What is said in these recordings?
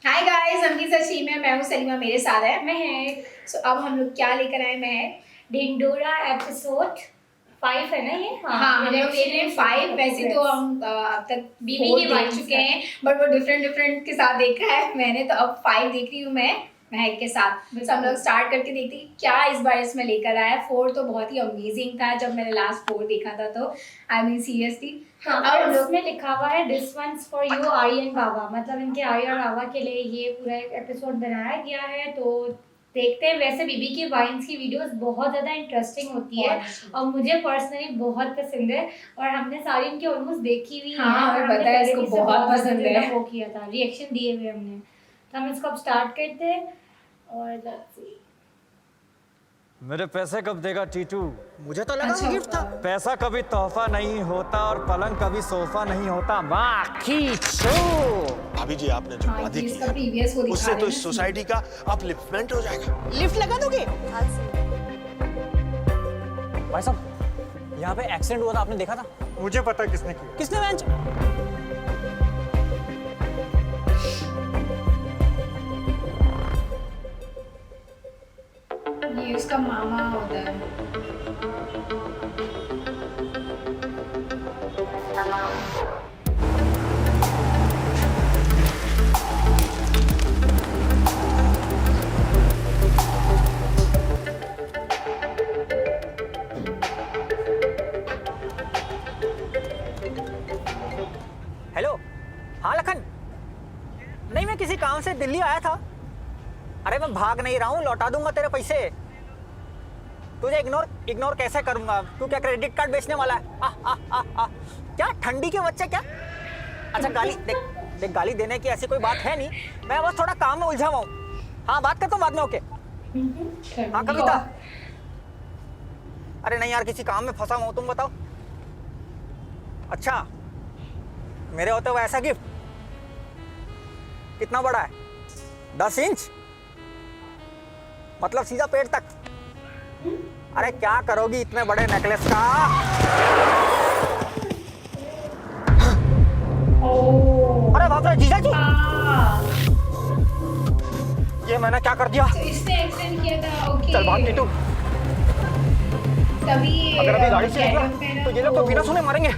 Hi guys, हम की सची में मैं हूँ सलीमा, मेरे साथ है महक। सो अब हम लोग क्या लेकर आए महक? ढिंडोरा एपिसोड 5 है ना ये? हाँ, हम लोग देख रहे हैं 5। वैसे तो हम अब तक बीबी 4 के देख वाइन्स चुके हैं, बट वो डिफरेंट के साथ देखा है मैंने, तो अब 5 देख रही हूँ मैं महक के साथ। तो हम लोग स्टार्ट करके देखते हैं क्या इस बार इसमें लेकर आया। 4 तो बहुत ही अमेजिंग था, जब मैंने लास्ट 4 देखा था तो आई मीन सीरियसली। हाँ, और उसमें लिखा हुआ है this one's for you Arya and Baba, मतलब इनके आर्य और बाबा के लिए ये पूरा एक एपिसोड बनाया गया है। तो देखते हैं। वैसे बीबी की वाइन्स की वीडियोस बहुत ज़्यादा इंटरेस्टिंग होती है और मुझे पर्सनली बहुत पसंद है, और हमने सारी इनकी ऑलमोस्ट देखी हुई है। हाँ, हमें पता है, इसको बहुत पसंद है। वो किया था, रिएक्शन दिए हुए हमने, तो हम इसको अब स्टार्ट करते हैं। और let's see। मेरे पैसे कब देगा टीटू? मुझे तो लगा वो गिफ्ट था। पैसा कभी तोहफा नहीं होता और पलंग कभी सोफा नहीं होता। माँ खींचो। भाभी जी, आपने जो हाँ, वादे इसका किए प्रीवियस वो दिखा उससे रहे तो हैं इस ना। सोसाइटी का अपलिफ्टमेंट हो जाएगा। लिफ्ट लगा दोगे? भाई साहब, यहाँ पे एक्सीडेंट हुआ था, आपने देखा था? मुझे पता किसने किया। किसने बेंच? ये उसका मामा होता है। हेलो, हाँ लखन। नहीं, मैं किसी काम से दिल्ली आया था। अरे मैं भाग नहीं रहा हूँ, लौटा दूंगा तेरे पैसे। तुझे इग्नोर कैसे करूंगा? तू क्या क्रेडिट कार्ड बेचने वाला है? क्या ठंडी के बच्चे क्या? अच्छा गाली देख, गाली देने की ऐसी कोई बात है नहीं। मैं बस थोड़ा काम में उलझा हुआ हूँ। हाँ, बात करता हूँ बाद में। ओके। हाँ कविता। अरे नहीं यार, किसी काम में फंसा हुआ हूँ, तुम बताओ। अच्छा, मेरे होते हुए ऐसा गिफ्ट कितना बड़ा है? 10 इंच, मतलब सीधा पेट तक। अरे क्या करोगी इतने बड़े नेकलेस का? अरे बाप रे जीजा जी, ये मैंने क्या कर दिया? तो इसने एक्सीडेंट किया था। ओके, चल भाग टीटू। तभी अगर अभी गाड़ी से कैरम निकला पे तो ये लोग तो बिना सुने मारेंगे।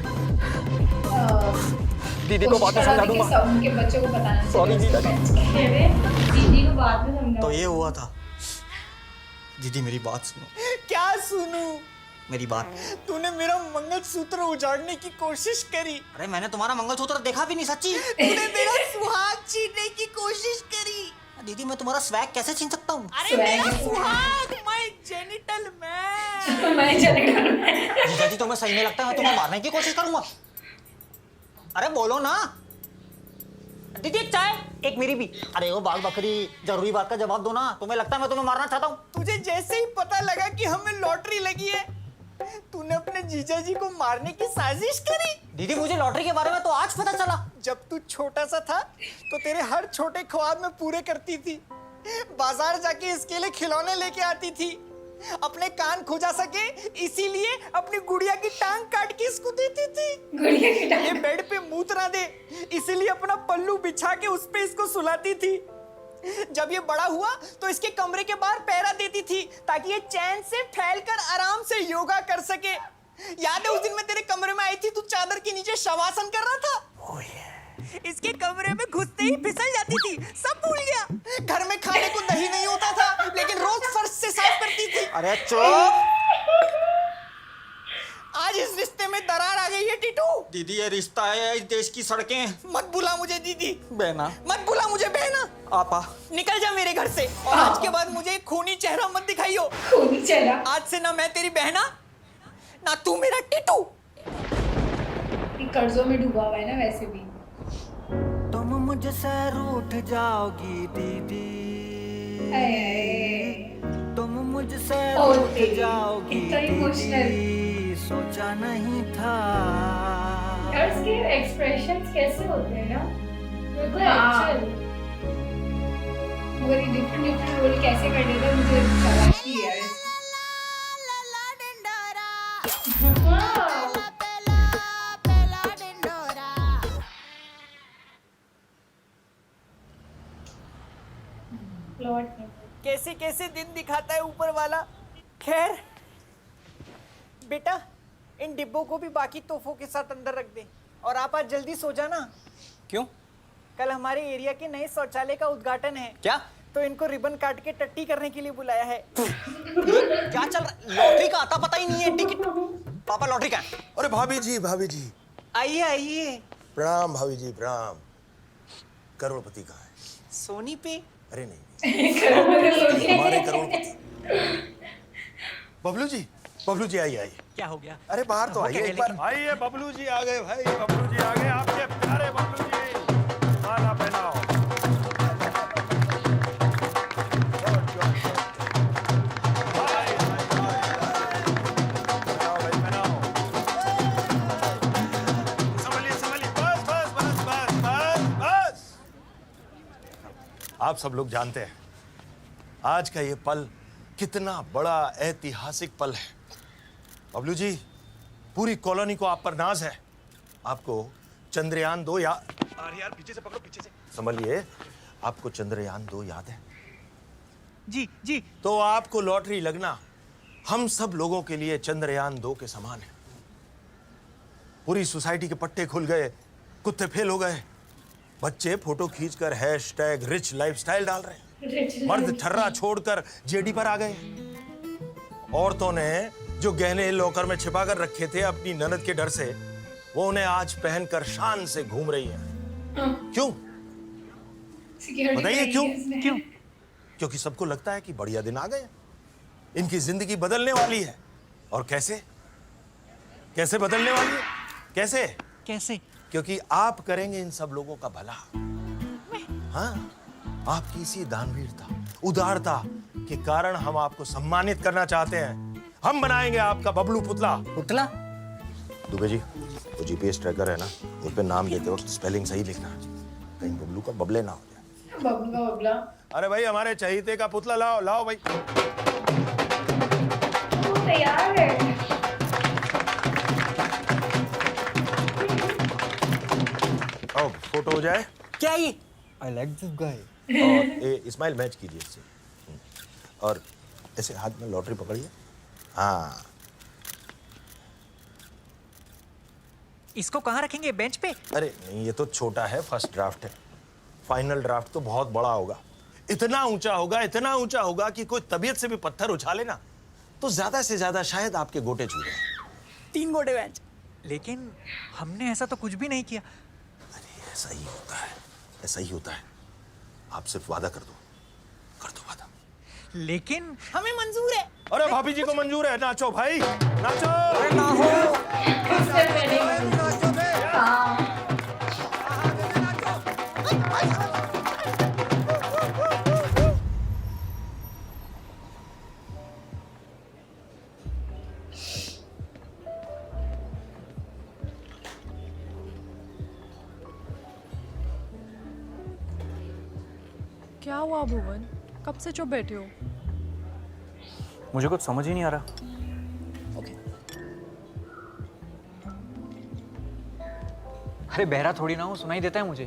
दीदी को बाद में समझा दूंगा। उनके बच्चों को बताना सॉरी जीजा जी। दीदी को बाद में समझाओ। तो ये हुआ था। दीदी मेरी बात सुनो। क्या सुनूं? मेरी बात। तूने मेरा मंगलसूत्र उजाड़ने की कोशिश करी। अरे मैंने तुम्हारा मंगलसूत्र देखा भी नहीं, सच्ची। तूने मेरा सुहाग छीनने की कोशिश करी। दीदी मैं तुम्हारा स्वैग कैसे छीन सकता हूँ? अरे मेरा सुहाग, माय जेनिटल मैन। मैं चलेगा। जीजा जी तुम्हें सही नहीं लगता? मैं तुम्हें मारने की कोशिश करूंगा। अरे बोलो ना। दीदी एक चाय, एक मेरी भी। अरे वो बाल बकरी, जरूरी बात का जवाब दो ना। तुम्हें लगता है मैं तुम्हें मारना चाहता हूँ? तुझे जैसे ही पता लगा कि हमें लॉटरी लगी है, तूने अपने जीजा जी को मारने की साजिश करी। दीदी मुझे लॉटरी के बारे में तो आज पता चला। जब तू छोटा सा था तो तेरे हर छोटे ख्वाब में पूरे करती थी। बाजार जाके इसके लिए खिलौने लेके आती थी। अपने कान खुजा सके इसीलिए अपनी गुड़िया की टांग काट के इसको देती थी। गुड़िया की टांग। ये बेड पे मूत ना दे इसीलिए अपना पल्लू बिछा के उस पे इसको सुलाती थी। जब ये बड़ा हुआ तो इसके कमरे के बाहर पैरा देती थी ताकि ये चैन से फैलकर आराम से योगा कर सके। याद है उस दिन मैं तेरे कमरे में आई थी, तू चादर के नीचे शवासन कर रहा था। इसके कमरे में घुसते ही फिसल जाती थी, सब भूल गया। घर में खाने को दही नहीं होता था लेकिन रोज फर्श से साफ करती थी। अरे चुप। आज इस रिश्ते में दरार आ गई है टीटू। दीदी ये रिश्ता है, इस देश की सड़कें। मत बुला मुझे दीदी, बहना। मत बुला मुझे बहना। आपा। निकल जा मेरे घर से, और आज के बाद मुझे एक खूनी चेहरा मत दिखाइयो। खूनी चेहरा? आज से ना मैं तेरी बहना ना तू मेरा टीटू। कर्जों में डूबा हुआ है ना वैसे भी। तुम मुझसे रूठ जाओगी दीदी, तुम मुझसे रूठ जाओगी इतना इमोशनल। दीदी, सोचा नहीं था। यार इसके एक्सप्रेशंस कैसे होते हैं ना, बिल्कुल हाँ। एक्चुअल। मगर ये डिफरेंट रोल कैसे कर देता है मुझे समझ नहीं आ रहा। हाँ। कैसे दिन दिखाता है ऊपर वाला। खैर बेटा, इन डिब्बों को भी बाकी तोहफों के साथ अंदर रख दे और आप आज जल्दी सो जाना। क्यों? कल हमारे एरिया के नए शौचालय का उद्घाटन है। क्या? तो इनको रिबन काट के टट्टी करने के लिए बुलाया है। क्या चल रहा है? लॉटरी का आता पता ही नहीं है। टिकट पापा लॉटरी का है। अरे भाभी जी आइए आइए। प्रणाम भाभी जी प्रणाम। करोड़पति कहाँ है? सोनी पे। अरे नहीं हमारे करोड़पति। बबलू जी आइए। क्या हो गया? अरे बाहर तो आइए एक बार। आइए बबलू जी आ गए भाई, बबलू जी आ गए, आपके प्यारे बबलू जी। माला पहनाओ। पहनाओ भाई, पहनाओ। संभलिए, बस। आप सब लोग जानते हैं आज का ये पल कितना बड़ा ऐतिहासिक पल है। बबलू जी, पूरी कॉलोनी को आप पर नाज है। आपको चंद्रयान 2 अरे यार पीछे से पकड़ो, पीछे से संभलिए। आपको चंद्रयान 2 याद है? जी। तो आपको लॉटरी लगना हम सब लोगों के लिए चंद्रयान 2 के समान है। पूरी सोसाइटी के पट्टे खुल गए, कुत्ते फेल हो गए, बच्चे फोटो खींचकर #रिच लाइफस्टाइल डाल रहे हैं, मर्द ठर्रा छोड़कर जेडी पर आ गए, औरतों ने जो गहने लॉकर में छिपा कर रखे थे अपनी ननद के डर से, वो उन्हें आज पहनकर शान से घूम रही हैं। क्यों बताइए क्यों? क्योंकि सबको लगता है कि बढ़िया दिन आ गए, इनकी जिंदगी बदलने वाली है। और कैसे बदलने वाली है? कैसे? क्योंकि आप करेंगे इन सब लोगों का भला। हाँ, आपकी इसी दानवीरता, उदारता के कारण हम आपको सम्मानित करना चाहते हैं। हम बनाएंगे आपका बबलू पुतला। दुबे जी, वो जीपीएस ट्रैकर है ना, उस पे नाम देते वक्त स्पेलिंग सही लिखना, कहीं बबलू का बबले ना हो जाए। बबला। अरे भाई, हमारे चहीते का पुतला लाओ भाई। तैयार है। आओ फोटो हो जाए। क्या ये? I like this guy. और स्माइल मैच कीजिए इससे। और ऐसे हाथ में लॉटरी पकड़िए। हाँ, इसको कहाँ रखेंगे? बेंच पे? अरे नहीं, ये तो छोटा है, फर्स्ट ड्राफ्ट है। फाइनल ड्राफ्ट तो बहुत बड़ा होगा, इतना ऊंचा होगा कि कोई तबीयत से भी पत्थर उछाले ना तो ज्यादा से ज्यादा शायद आपके गोटे छू जाए। 3 गोटे बेंच। लेकिन हमने ऐसा तो कुछ भी नहीं किया। अरे ऐसा ही होता है। आप सिर्फ वादा कर दो वादा। लेकिन हमें मंजूर है। अरे भाभी जी को मंजूर है, नाचो भाई, नाचो। क्या हुआ भुवन, कब से चुप बैठे हो? मुझे कुछ समझ ही नहीं आ रहा। अरे बहरा थोड़ी ना हूँ, सुनाई देता है मुझे।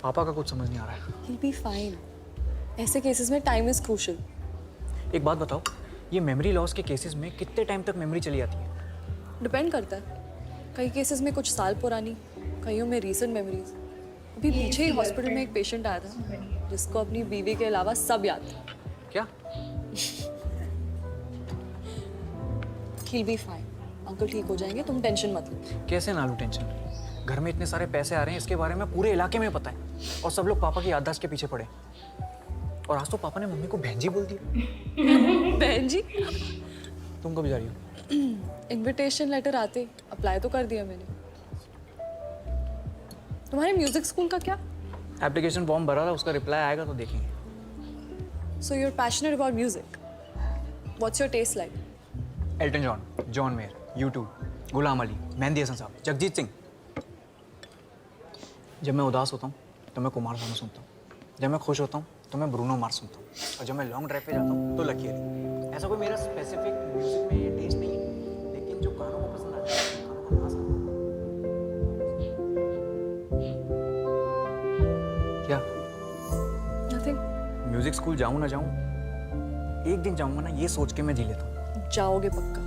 पापा का कुछ समझ नहीं आ रहा है। He'll be fine. ऐसे केसेस में टाइम इज क्रूशियल। एक बात बताओ, ये मेमोरी लॉस के केसेस में कितने टाइम तक मेमोरी चली आती है? डिपेंड करता है, कई केसेस में कुछ साल पुरानी, कईयों में रीसेंट मेमोरीज। अभी पीछे ही हॉस्पिटल में एक पेशेंट आया था जिसको अपनी बीवी के अलावा सब याद था। क्या? He'll be fine. अंकल ठीक हो जाएंगे, तुम टेंशन मत लो। कैसे ना लूं टेंशन? घर में इतने सारे पैसे आ रहे हैं, इसके बारे में पूरे इलाके में पता है, और सब लोग पापा की याददाश्त के पीछे पड़े। और आज तो पापा ने मम्मी को बहन जी बोल दिया। बहन जी? तुम कब जा रही हो? इनविटेशन लेटर आते अप्लाई तो कर दिया मैंने। तुम्हारे म्यूजिक स्कूल का क्या? एप्लीकेशन फॉर्म भरा था, उसका रिप्लाई आएगा तो देखेंगे। So you're passionate about music. What's your taste like? Elton John, John Mayer, U2, Ghulam Ali, Mehdi Hassan Sahab, Jagjit Singh. जब मैं उदास होता हूँ तो मैं कुमार सानू सुनता हूँ, जब मैं खुश होता हूँ तो मैं ब्रूनो मार्स सुनता हूँ, और जब मैं लॉन्ग ड्राइव पे जाता हूँ तो लकी अली। ऐसा कोई मेरा स्पेसिफिक म्यूजिक में ये टेस्ट नहीं है, लेकिन जो कानों को पसंद आता है कानों को मजा आता है। क्या? Nothing. म्यूजिक स्कूल जाऊं ना जाऊं, एक दिन जाऊंगा ना, ये सोच के मैं जी लेता हूँ। जाओगे पक्का?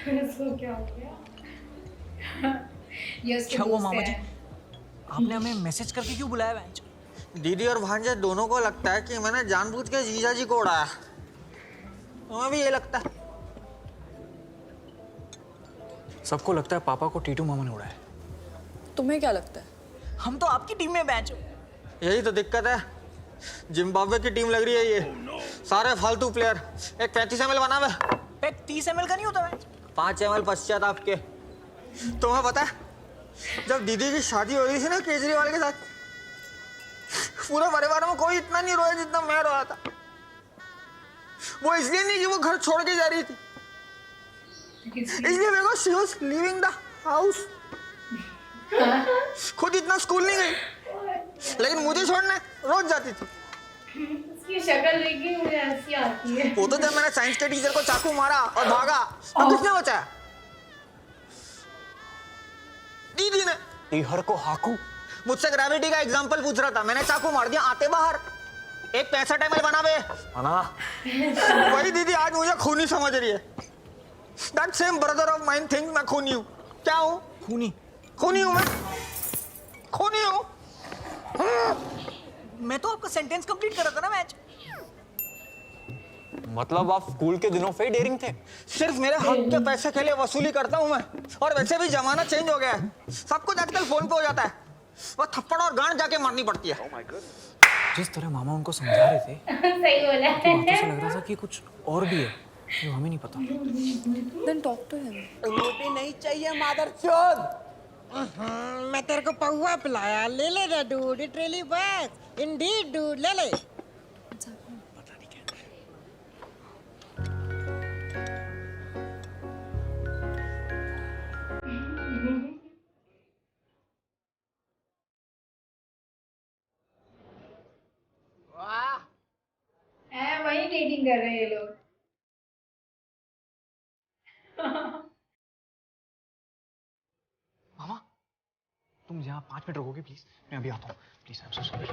इसको क्या हो गया? ये उसके क्या हुआ दोस्त मामा जी? हैं। आपने हमें मैसेज करके क्यों बुलाया बेंच? दीदी और भांजे दोनों को लगता है कि मैंने जानबूझ के जीजा जी को उड़ाया। तुम्हें भी ये लगता है? सबको लगता है पापा को टीटू मामा ने उड़ाया। तुम्हें क्या लगता है? हम तो आपकी टीम में बेंच। यही तो दिक्कत है, जिम्बाब्वे की टीम लग रही है ये। सारे फालतू प्लेयर। एक 35 ml बना हुआ, पैक 30 ml का नहीं होता बेंच। 5 ml पश्चात आपके। तुम्हें पता है, जब दीदी की शादी हो रही थी ना केजरीवाल के साथ, पूरे परिवार में कोई इतना नहीं रोया जितना मैं रोया था। वो इसलिए नहीं कि वो घर छोड़ के जा रही थी, इसलिए because she was leaving the house. खुद इतना स्कूल नहीं गई, लेकिन मुझे छोड़ने रोज जाती थी। इसकी शक्ल देख के मुझे हंसी आती है। वो तो जब मैंने साइंस के टीचर को चाकू मारा और भागा, तो किसने बचाया? दीदी ने। इहर को हाकू। मुझसे ग्रेविटी का एग्जांपल पूछ रहा था, मैंने चाकू मार दिया, आते बाहर। एक 65 ml बना बे। वही दीदी आज मुझे खूनी समझ रही है। That same brother of mine thinks मैं खूनी हूँ। क्या हूँ? खूनी? खूनी हूँ मैं, खूनी हूँ। मैं तो आपका सेंटेंस कंप्लीट कर रहा था ना मैच। मतलब आप स्कूल के दिनों से ही डेयरिंग थे? सिर्फ मेरे हक के पैसे के लिए वसूली करता हूँ मैं। और वैसे भी जमाना चेंज हो गया है, सब कुछ आजकल फोन पे हो जाता है। वो थप्पड़ और गांड जाके मारनी पड़ती है। जिस तरह मामा उनको समझा रहे थे, सही बोला तो बातों से लग रहा था कि कुछ और भी है जो हमें नहीं पता। Then talk to him. रोटी नहीं चाहिए मादरचोद। मैं तेरे को पौवा पिलाया, ले ले रे dude, it really works. Indeed dude, ले ले। वही डेटिंग कर रहे हैं ये लोग। मामा, तुम यहाँ 5 मिनट रुकोगे प्लीज? मैं अभी आता हूँ please. I am so sorry.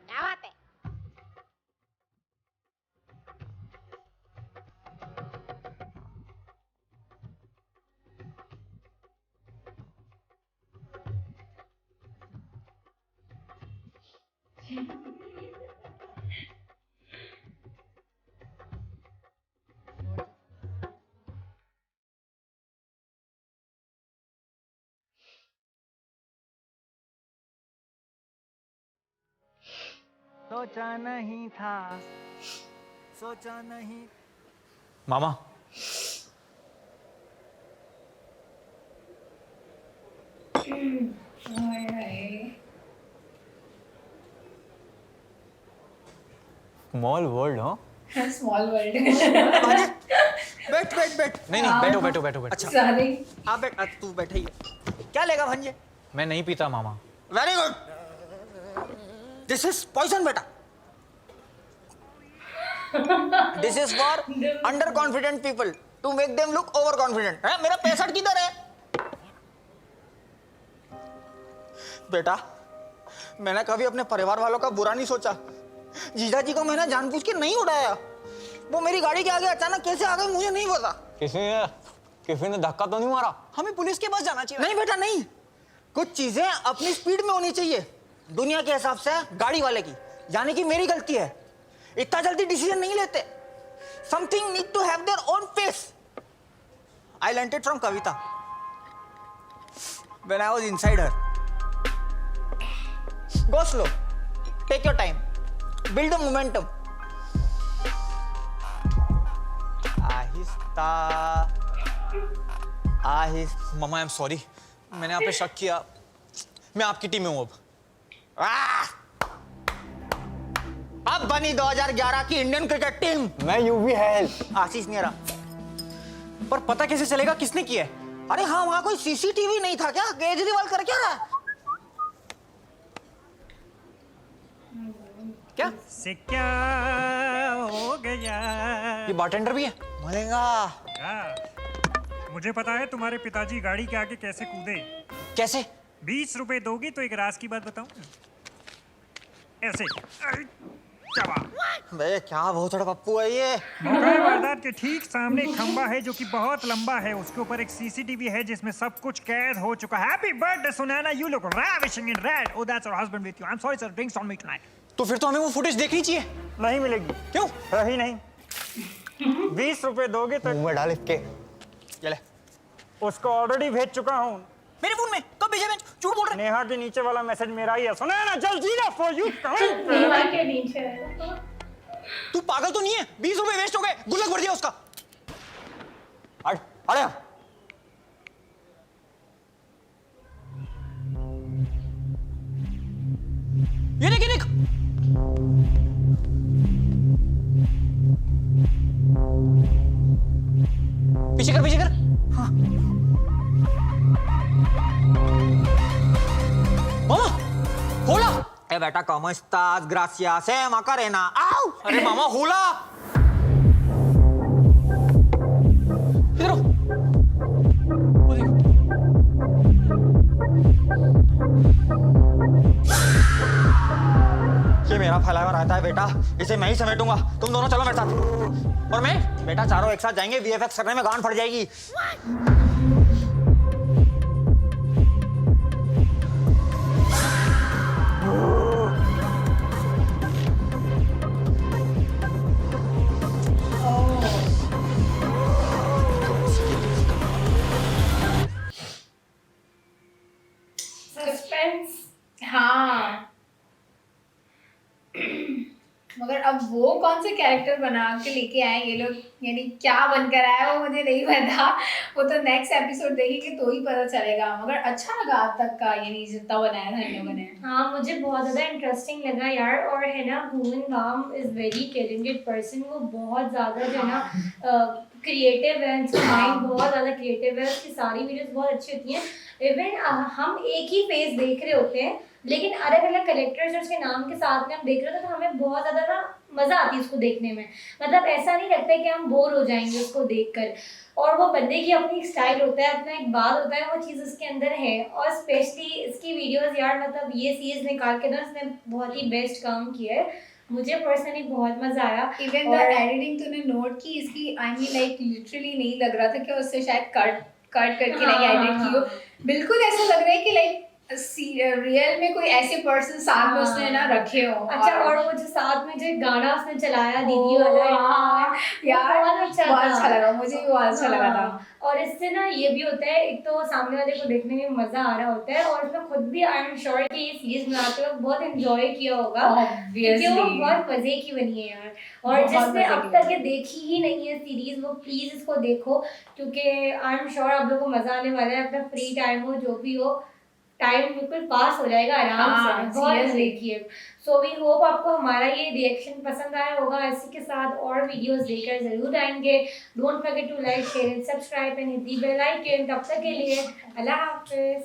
क्या बात है? सोचा नहीं था, सोचा नहीं। मामा, स्मॉल वर्ल्ड। हाँ, स्मॉल वर्ल्ड। बैठ बैठ बैठ। नहीं नहीं, बैठो बैठो बैठो बैठो। अच्छा सारे आप बैठ, तू बैठ ही है। क्या लेगा भांजे? मैं नहीं पीता मामा। Very good, this is poison बेटा। This is for under confident people to make them look over confident. है मेरा 65 किधर है? बेटा, मैंने कभी अपने परिवार वालों का बुरा नहीं सोचा। जीजा जी को मैंने जानबूझ के नहीं उड़ाया। वो मेरी गाड़ी के आगे अचानक कैसे आ गए मुझे नहीं पता। किसी ने धक्का तो नहीं मारा? हमें पुलिस के पास जाना चाहिए। नहीं बेटा नहीं, कुछ चीजें अपनी स्पीड में होनी चाहिए, दुनिया के हिसाब से गाड़ी वाले की। यानी कि मेरी गलती है, इतना जल्दी डिसीजन नहीं लेते। Something need to have their own pace. I learned it from Kavita when I was inside her. Go slow, take your time, build the momentum. आहिस्ता आहिस्ता। मामा आई एम सॉरी, मैंने आप पे शक किया। मैं आपकी टीम में हूँ अब। अब बनी 2011 की इंडियन क्रिकेट टीम। मैं यूवी है। आशीष नेहरा। पर पता कैसे चलेगा किसने किया है? अरे हाँ, वहां कोई सीसीटीवी नहीं था क्या? केजरीवाल कर क्या रहा है? क्या से क्या हो गया? ये बारटेंडर भी है? मलेगा। मुझे पता है तुम्हारे पिताजी गाड़ी के आगे कैसे कूदे। कैसे? 20 रुपए दोगी तो एक राज की बात बताऊं? ऐसे चबा। बे क्या भोसड़ पप्पू है ये? मौका वारदात के ठीक सामने एक खंबा है जो कि बहुत लंबा है। उसके ऊपर एक सीसीटीवी है जिसमें सब कुछ कैद हो चुका है। Happy birthday Sunaina, you look ravishing in red. Oh, that's our husband with you. I'm sorry sir, drinks on me tonight. तो फिर तो हमें वो फुटेज देखनी चाहिए। नहीं मिलेगी। क्यों? रही नहीं। 20 रुपए दोगे तो मुंह में डाल के। ये ले। उसको ऑलरेडी भेज चुका हूँ। मेरे फोन में कब भेजा? मैं झूठ बोल रहा है। नेहा के नीचे वाला मैसेज मेरा ही है। सुनैना जल्दी ना फॉर यू। नेहा के नीचे तू पागल तो नहीं है? 20 रुपए वेस्ट हो गए, गुल्लक भर दिया उसका। हट अरे ये देख, ये देख। पीछे कर, पीछे कर। हाँ। मामा होला। ए बेटा cómo estás? Gracias, Macarena. आओ। अरे मामा होला। इधर आओ। वो देखो। ये मेरा फैला हुआ रहता है बेटा, इसे मैं ही समेटूंगा। तुम दोनों चलो मेरे साथ। और मैं बेटा चारों एक साथ जाएंगे, वीएफएक्स करने में गांड फट जाएगी। सस्पेंस। हाँ मगर अब वो कौन से कैरेक्टर बना के लेके आए ये लोग, यानी क्या बनकर आया वो मुझे नहीं पता। वो तो नेक्स्ट एपिसोड देखेंगे तो ही पता चलेगा। मगर अच्छा लगा आज तक का, यानी जितना बनाया था इन लोगों ने। हाँ मुझे बहुत ज़्यादा इंटरेस्टिंग लगा यार। और है ना, Bhuvan Bam is very talented person. वो बहुत ज़्यादा जो है ना क्रिएटिव है, उसका माइंड बहुत ज़्यादा क्रिएटिव है। उसकी सारी वीडियोस बहुत अच्छी होती हैं। इवन हम एक ही फेस देख रहे होते हैं लेकिन अलग अलग करेक्टर्स और उसके नाम के साथ में हम देख रहे होते हैं, तो हमें बहुत ज़्यादा ना मज़ा आती है उसको देखने में। मतलब ऐसा नहीं लगता है कि हम बोर हो जाएंगे उसको देखकर। और वो बंदे की अपनी एक स्टाइल होता है, अपना एक बात होता है, वो चीज़ उसके अंदर है। और स्पेशली इसकी वीडियोस यार, मतलब ये सीरीज निकाल के ना उसने बहुत ही बेस्ट काम किया है। मुझे पर्सनली बहुत मजा आया। इवन द एडिटिंग तूने नोट की इसकी, आई मीन लाइक लिटरली नहीं लग रहा था कि उससे शायद कट करके नहीं एडिट की हो। बिल्कुल ऐसा लग रहा है कि लाइक रियल में कोई ऐसे पर्सन साथ में उसने ना रखे हो। अच्छा, और वो जो साथ में जो गाना उसने चलाया दीदी वाला यार बहुत अच्छा लगा, मुझे भी बहुत अच्छा लगा था। और इससे ना ये भी होता है, एक तो सामने वाले को देखने में मजा आ रहा होता है, और उसमें खुद भी आई एम श्योर कि ये सीरीज बनाते हुए बहुत एंजॉय किया होगा क्योंकि वो बहुत मजे की बनी है यार। और जिसने अब तक ये देखी ही नहीं है सीरीज, वो प्लीज इसको देखो क्योंकि आई एम श्योर आप लोगों को मजा आने वाला है। अपना फ्री टाइम हो, जो भी हो, टाइम बिल्कुल पास हो जाएगा आराम से। बहुत देखिए। सो वी होप आपको हमारा ये रिएक्शन पसंद आया होगा। इसी के साथ और वीडियोस लेकर जरूर आएंगे। Don't forget to like, share and subscribe and hit the bell icon. तब तक के लिए अल्लाह हाफिज।